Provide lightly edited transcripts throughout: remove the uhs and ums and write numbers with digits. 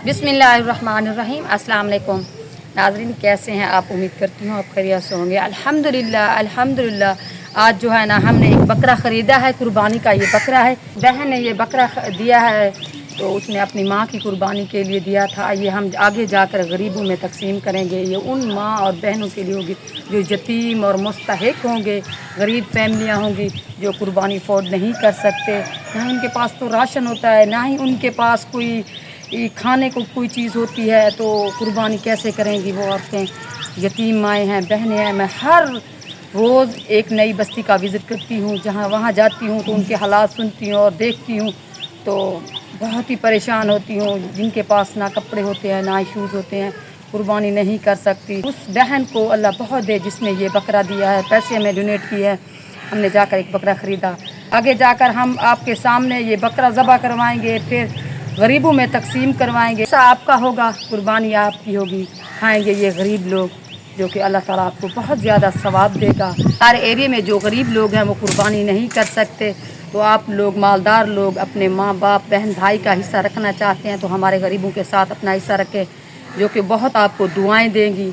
बिस्मिल्लाहिर्रहमानिर्रहीम। अस्सलाम वालेकुम नाज़रीन, कैसे हैं आप? उम्मीद करती हूँ आप खैरियत से होंगे। अल्हम्दुलिल्लाह आज जो है ना हमने एक बकरा ख़रीदा है, कुर्बानी का ये बकरा है। बहन ने ये बकरा दिया है तो उसने अपनी माँ की कुर्बानी के लिए दिया था। ये हम आगे जाकर गरीबों में तकसीम करेंगे। ये उन माँ और बहनों के लिए होगी जो यतीम और मुस्तहिक होंगे, गरीब फैमिलियाँ होंगी जो कुर्बानी अफोर्ड नहीं कर सकते। ना उनके पास तो राशन होता है, ना ही उनके पास कोई खाने को कोई चीज़ होती है, तो कुर्बानी कैसे करेंगी वो औरतें? यतीम माएँ हैं, बहनें हैं। मैं हर रोज़ एक नई बस्ती का विज़िट करती हूँ, जहाँ वहाँ जाती हूँ तो उनके हालात सुनती हूँ और देखती हूँ तो बहुत ही परेशान होती हूँ। जिनके पास ना कपड़े होते हैं, ना ही शूज़ होते हैं, कुर्बानी नहीं कर सकती। उस बहन को अल्लाह बहुत दे जिसने ये बकरा दिया है। पैसे हमें डोनेट किए हैं, हमने जाकर एक बकरा ख़रीदा। आगे जाकर हम आपके सामने ये बकरा ज़बह करवाएंगे, फिर गरीबों में तकसीम करवाएंगे। ऐसा आपका होगा, कुर्बानी आपकी होगी, खाएंगे ये गरीब लोग, जो कि अल्लाह ताला आपको बहुत ज़्यादा सवाब देगा। हर एरिया में जो गरीब लोग हैं वो कुर्बानी नहीं कर सकते, तो आप लोग मालदार लोग अपने माँ बाप बहन भाई का हिस्सा रखना चाहते हैं तो हमारे गरीबों के साथ अपना हिस्सा रखें, जो कि बहुत आपको दुआएं देंगी।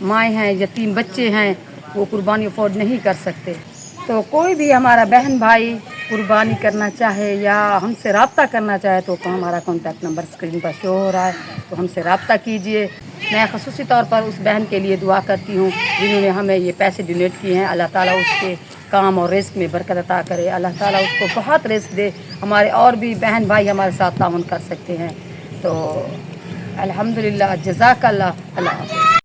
माएँ हैं, यतीम बच्चे हैं, वो कुर्बानी अफोर्ड नहीं कर सकते। तो कोई भी हमारा बहन भाई कुर्बानी करना चाहे या हमसे रब्ता करना चाहे तो हमारा कॉन्टैक्ट नंबर स्क्रीन पर शो हो रहा है, तो हमसे रब्ता कीजिए। मैं ख़ुसूसी तौर पर उस बहन के लिए दुआ करती हूँ जिन्होंने हमें ये पैसे डोनेट किए हैं। अल्लाह ताला उसके काम और रिस्क में बरकत अता करे, अल्लाह ताला उसको बहुत रिस्क दे। हमारे और भी बहन भाई हमारे साथ ताउन कर सकते हैं। तो अल्हम्दुलिल्लाह, जज़ाकल्लाह। अल्लाह हाफ़िज़।